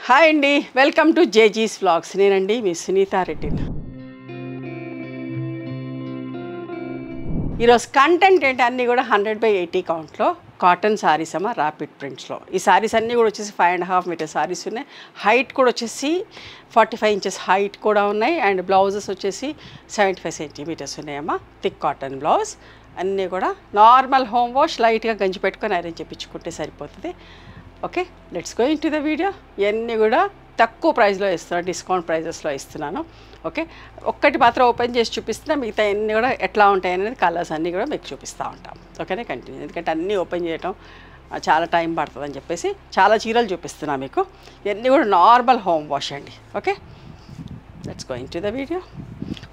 Hi అండి, welcome to జేజీస్ vlogs. నేనండి మీ సునీతా రెడ్డి. ఈరోజు కంటెంట్ ఏంటి అన్నీ కూడా 100/80 కౌంట్లో కాటన్ శారీస్ అమ్మ, ర్యాపిడ్ ప్రింట్స్లో. ఈ శారీస్ అన్నీ కూడా వచ్చేసి 5.5 మీటర్ శారీస్ ఉన్నాయి. హైట్ కూడా వచ్చేసి 45 ఇంచెస్ హైట్ కూడా ఉన్నాయి. అండ్ బ్లౌజెస్ వచ్చేసి 75 సెంటీమీటర్స్ ఉన్నాయమ్మా. థిక్ కాటన్ బ్లౌజ్ అన్నీ కూడా నార్మల్ హోమ్ వాష్, లైట్గా గంజి పెట్టుకొని ఐరన్ చేయించుకుంటే సరిపోతుంది. Okay, let's go into the video. ఇవన్నీ కూడా తక్కువ ప్రైస్లో ఇస్తున్నాను, డిస్కౌంట్ ప్రైజెస్లో ఇస్తున్నాను. ఓకే, ఒక్కటి మాత్రం ఓపెన్ చేసి చూపిస్తున్నా, మిగతా అన్నీ కూడా ఎట్లా ఉంటాయి అనేది కలర్స్ అన్నీ కూడా మీకు చూపిస్తూ ఉంటాం. ఓకేనే, కంటిన్యూ. ఎందుకంటే అన్నీ ఓపెన్ చేయటం చాలా టైం పడుతుంది అని చెప్పేసి చాలా చీరలు చూపిస్తున్నా మీకు. ఇవన్నీ కూడా నార్మల్ హోమ్ వాష్ అండి. Okay, let's go into the video.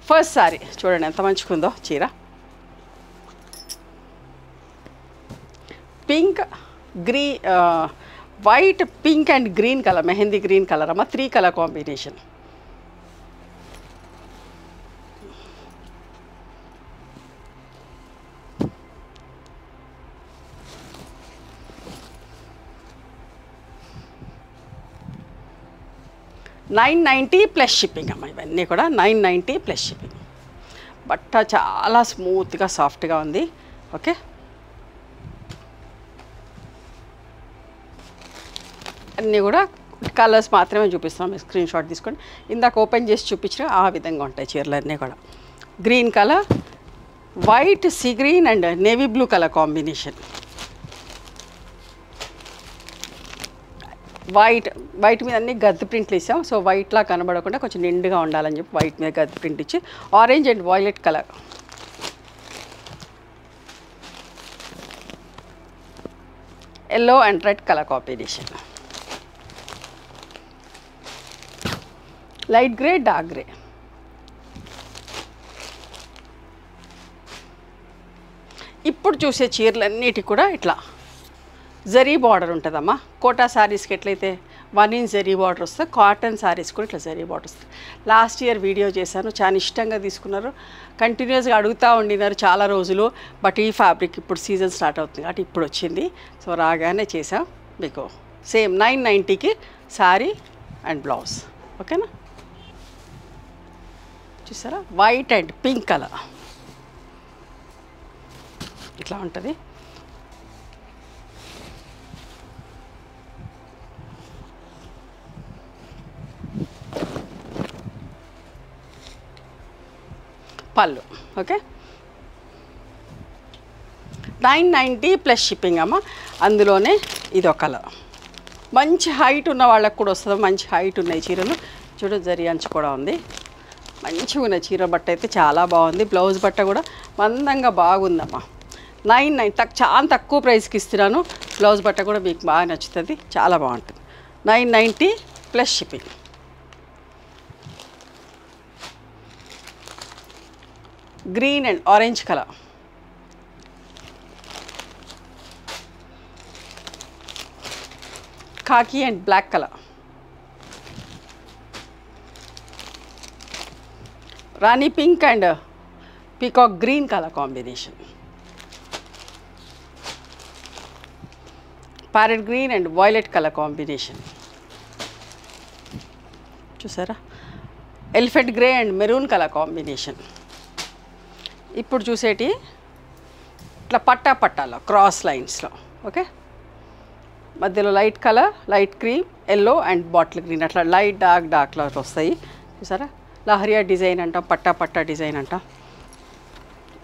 First sorry చూడండి ఎంత మంచిగుందో చీర. Pink white, pink and green colour, mehndi green colour అమ్మ. 3 కలర్ కాంబినేషన్. $990 ప్లస్ షిప్పింగ్ అమ్మ. ఇవన్నీ కూడా $990 ప్లస్ షిప్పింగ్. బట్ట చాలా స్మూత్గా సాఫ్ట్గా ఉంది. ఓకే, అన్నీ కూడా కలర్స్ మాత్రమే చూపిస్తాం. మీరు స్క్రీన్ షాట్ తీసుకోండి. ఇందాక ఓపెన్ చేసి చూపించిన ఆ విధంగా ఉంటాయి చీరలు అన్నీ కూడా. Green colour, white, see green and navy blue colour combination. White మీద అన్ని గద్ద ప్రింట్లు ఇస్తాం. సో వైట్లా కనబడకుండా కొంచెం నిండుగా ఉండాలని చెప్పి వైట్ మీద గద్ద ప్రింట్ ఇచ్చి, orange and violet colour, yellow and red colour combination, light grey, dark grey. ఇప్పుడు చూసే చీరలన్నిటికి కూడా ఇట్లా జరీ బార్డర్ ఉంటుందమ్మా. కోటా శారీస్కి ఎట్లయితే 1 ఇంచ్ జరీ బార్డర్ వస్తుంది, కాటన్ శారీస్ కూడా ఇట్లా జరీ బార్డర్ వస్తుంది. లాస్ట్ ఇయర్ వీడియో చేశాను, చాలా ఇష్టంగా తీసుకున్నారు, కంటిన్యూస్గా అడుగుతూ ఉండినారు చాలా రోజులు. బట్ ఈ ఫ్యాబ్రిక్ ఇప్పుడు సీజన్ స్టార్ట్ అవుతుంది కాబట్టి ఇప్పుడు వచ్చింది. సో రాగానే చేసాం మీకు. సేమ్ 990కి శారీ అండ్ బ్లౌజ్. ఓకేనా, చూసారా? వైట్ అండ్ పింక్ కలర్ ఇట్లా ఉంటుంది. పళ్ళు. ఓకే, 990 ప్లస్ షిప్పింగ్ అమ్మ. అందులోనే ఇదొక కలర్. మంచి హైట్ ఉన్న వాళ్ళకు కూడా వస్తుంది. మంచి హైట్ ఉన్నాయి చీరలు. చూడు, జరీ అంచు కూడా ఉంది. మంచిగా ఉన్న చీర బట్ట అయితే చాలా బాగుంది. బ్లౌజ్ బట్ట కూడా మందంగా బాగుందమ్మా. 990 చాలా తక్కువ ప్రైస్కి ఇస్తున్నాను. బ్లౌజ్ బట్ట కూడా మీకు బాగా నచ్చుతుంది, చాలా బాగుంటుంది. 990 plus shipping. Green and orange colour, khaki and black colour, rani pink and peacock green colour combination, parrot green and violet colour combination. చూసారా? Elephant grey and maroon colour combination. ఇప్పుడు చూసేటి ఇట్లా పట్టాలో క్రాస్ లైన్స్లో. ఓకే, మధ్యలో light colour, light cream, yellow and bottle green, అట్లా light డార్క్లో వస్తాయి. చూసారా? లహరియా డిజైన్ అంటాం, పట్టా డిజైన్ అంటాం,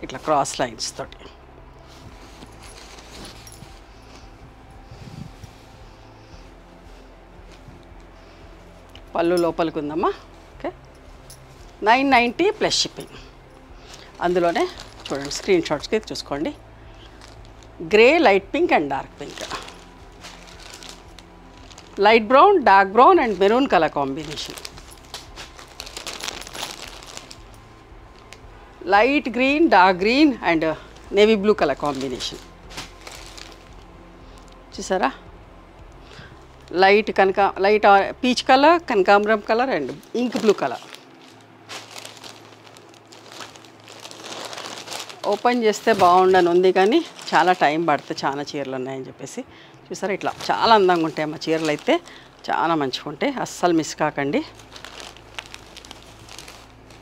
ఇట్లా క్రాస్ లైన్స్ తోటి. పళ్ళు లోపలికి ఉందమ్మా. Okay, 990 plus shipping. అందులోనే చూడండి, స్క్రీన్ షాట్స్కి చూసుకోండి. Grey, light pink and dark pink, light brown, dark brown and maroon colour combination, light green, dark green and navy blue colour combination. చూసారా? లైట్ పీచ్ కలర్, కనకాంబరం colour and ink blue colour. Open చేస్తే బాగుండని ఉంది కానీ చాలా time పడుతుంది, చాలా చీరలు ఉన్నాయని చెప్పేసి. చూసారా? ఇట్లా చాలా అందంగా ఉంటాయి మా చీరలు అయితే. చాలా మంచిగా ఉంటాయి, అస్సలు మిస్ కాకండి.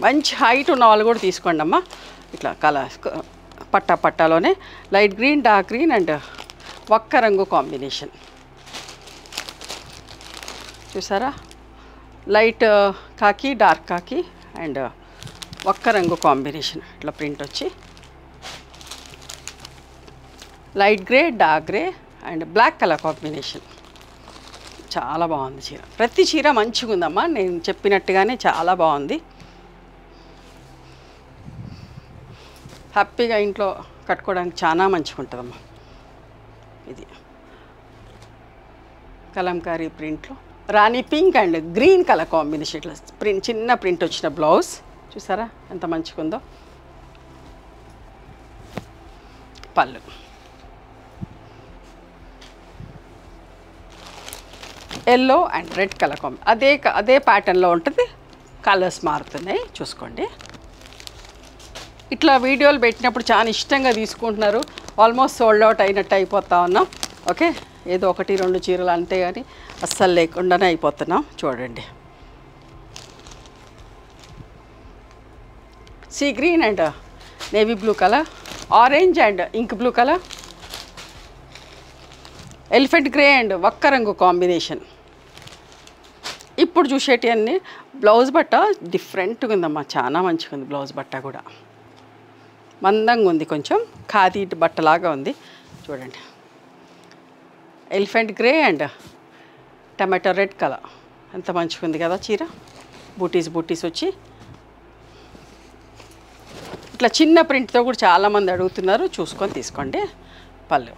మంచి హైట్ ఉన్న వాళ్ళు కూడా తీసుకోండి అమ్మా. ఇట్లా కలర్ పట్టాలోనే light green, dark green and ఒక్క రంగు కాంబినేషన్ చూసారా, లైట్ కాకి, డార్క్ కాకి అండ్ ఒక్క రంగు కాంబినేషన్. ఇట్లా ప్రింట్ వచ్చి light grey, dark grey and black colour combination. చాలా బాగుంది చీర. ప్రతి చీర మంచిగా ఉందమ్మా, నేను చెప్పినట్టుగానే చాలా బాగుంది. హ్యాపీగా ఇంట్లో కట్టుకోవడానికి చాలా మంచిగా ఉంటుందమ్మా. ఇది కలంకారీ ప్రింట్లో rani pink and green colour combination. ఇట్లా ప్రింట్, చిన్న ప్రింట్ వచ్చిన బ్లౌజ్ చూసారా ఎంత మంచిగా ఉందో. పళ్ళు ఎల్లో అండ్ రెడ్ కలర్ అదే ప్యాటర్న్లో ఉంటుంది, కలర్స్ మారుతున్నాయి చూసుకోండి. ఇట్లా వీడియోలు పెట్టినప్పుడు చాలా ఇష్టంగా తీసుకుంటున్నారు. ఆల్మోస్ట్ సోల్డ్ అవుట్ అయినట్టు అయిపోతా ఉన్నాం. ఓకే, ఏదో 1-2 చీరలు అంతే కానీ అస్సలు లేకుండానే అయిపోతున్నాం. చూడండి, sea green and navy blue colour, orange and ink blue colour, elephant grey and ఒక్క రంగు కాంబినేషన్. ఇప్పుడు చూసేటి అన్నీ బ్లౌజ్ బట్ట డిఫరెంట్గా ఉందమ్మా, చాలా మంచిగా ఉంది. బ్లౌజ్ బట్ట కూడా మందంగా ఉంది, కొంచెం ఖాదీ బట్టలాగా ఉంది. చూడండి, elephant grey and tomato red colour ఎంత మంచిగా ఉంది కదా చీర. బూటీస్ వచ్చి ఇట్లా చిన్న ప్రింట్తో కూడా చాలామంది అడుగుతున్నారు, చూసుకొని తీసుకోండి. పళ్ళు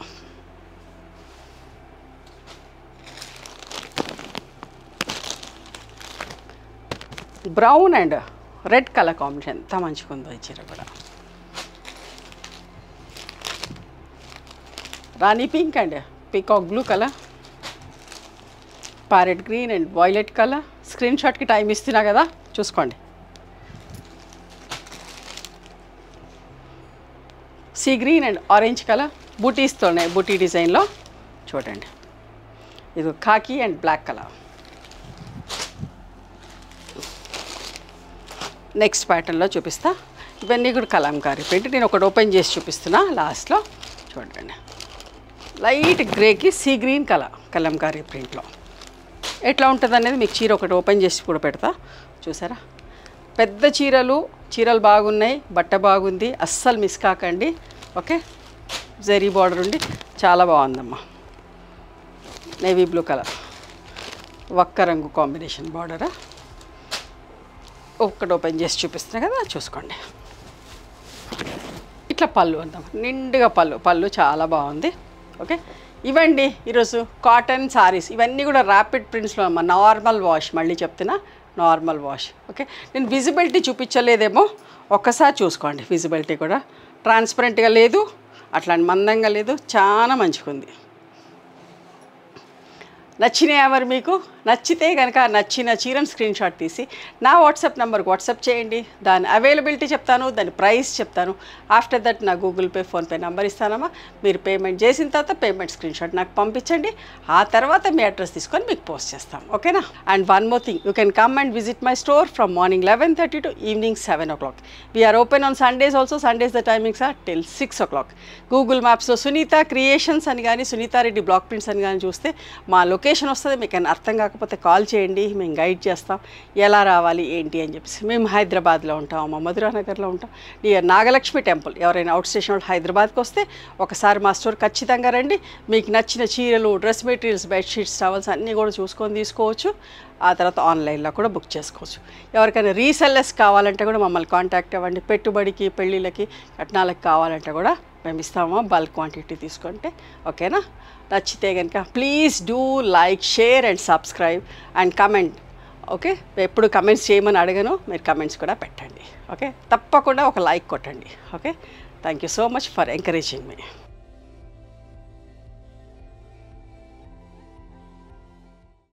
brown and red colour combination ఎంత మంచిగా ఉందో ఈ చీర కూడా. Rani pink and peacock blue colour, parrot green and violet colour. Screen షాట్కి టైం ఇస్తున్నా కదా, చూసుకోండి. Sea green and orange colour, బూటీస్తోనే బూటీ డిజైన్లో చూడండి. ఇది khaki and black colour. Next ప్యాటర్న్లో చూపిస్తా. ఇవన్నీ కూడా కలంకారీ ప్రింట్. నేను ఒకటి ఓపెన్ చేసి చూపిస్తున్నా లాస్ట్లో. చూడండి, లైట్ గ్రేకి సీ గ్రీన్ కలర్ కలంకారీ ప్రింట్లో ఎట్లా ఉంటుంది అనేది మీకు చీర ఒకటి ఓపెన్ చేసి కూడా పెడతా. చూసారా, పెద్ద చీరలు బాగున్నాయి, బట్ట బాగుంది, అస్సలు మిస్ కాకండి. ఓకే, జరీ బార్డర్ ఉండి చాలా బాగుందమ్మా. నేవీ బ్లూ కలర్ ఒక్క రంగు కాంబినేషన్ బార్డరా. ఒక్కటి ఓపెన్ చేసి చూపిస్తున్నా కదా, చూసుకోండి. ఇట్లా పళ్ళు అందాం, నిండుగా పళ్ళు చాలా బాగుంది. ఓకే, ఇవండి ఈరోజు కాటన్ సారీస్. ఇవన్నీ కూడా ర్యాపిడ్ ప్రింట్స్లో అమ్మ, నార్మల్ వాష్. మళ్ళీ చెప్తున్నా, నార్మల్ వాష్. ఓకే, నేను విజిబిలిటీ చూపించలేదేమో, ఒక్కసారి చూసుకోండి. విజిబిలిటీ కూడా ట్రాన్స్పరెంట్గా లేదు, అట్లాంటి మందంగా లేదు, చాలా మంచిగా ఉంది. నచ్చినాయి ఎవరు మీకు నచ్చితే కనుక నచ్చిన చీరను స్క్రీన్ షాట్ తీసి నా వాట్సాప్ నెంబర్కి వాట్సాప్ చేయండి. దాని అవైలబిలిటీ చెప్తాను, దాని ప్రైస్ చెప్తాను. ఆఫ్టర్ దట్ నా గూగుల్ పే, ఫోన్పే నెంబర్ ఇస్తానమ్మా. మీరు పేమెంట్ చేసిన తర్వాత పేమెంట్ స్క్రీన్ షాట్ నాకు పంపించండి. ఆ తర్వాత మీ అడ్రస్ తీసుకొని మీకు పోస్ట్ చేస్తాం. ఓకేనా? And one more thing, you can come and visit my store from morning 11:30 to evening 7 o'clock. We are open on Sundays also. Sundays the timings are till 6 o'clock. Google మ్యాప్స్లో Sunitha creations అని కానీ Sunitha Reddy block prints అని కానీ చూస్తే మా location వస్తుంది. మీకు అర్థం కాకపోతే కాల్ చేయండి, మేము గైడ్ చేస్తాం ఎలా రావాలి ఏంటి అని చెప్పేసి. మేము హైదరాబాద్లో ఉంటాం, మా మధురానగర్లో ఉంటాం, నియర్ నాగలక్ష్మి టెంపుల్. ఎవరైనా అవుట్ స్టేషన్ వాళ్ళు హైదరాబాద్కి వస్తే ఒకసారి మా స్టోర్ ఖచ్చితంగా రండి. మీకు నచ్చిన చీరలు, డ్రెస్ మెటీరియల్స్, బెడ్షీట్స్, టవల్స్ అన్నీ కూడా చూసుకొని తీసుకోవచ్చు. ఆ తర్వాత ఆన్లైన్లో కూడా బుక్ చేసుకోవచ్చు. ఎవరికైనా రీసెల్లర్స్ కావాలంటే కూడా మమ్మల్ని కాంటాక్ట్ అవ్వండి. పెట్టుబడికి, పెళ్ళిళ్ళకి, కట్నాలకు కావాలంటే కూడా మేము ఇస్తాము, బల్క్ క్వాంటిటీ తీసుకుంటే. ఓకేనా? నచ్చితే కనుక please do like, share and subscribe and comment. Okay, ఎప్పుడు కమెంట్స్ చేయమని అడగను, మీరు కమెంట్స్ కూడా పెట్టండి. ఓకే, తప్పకుండా ఒక లైక్ కొట్టండి. Okay, thank you so much for encouraging me.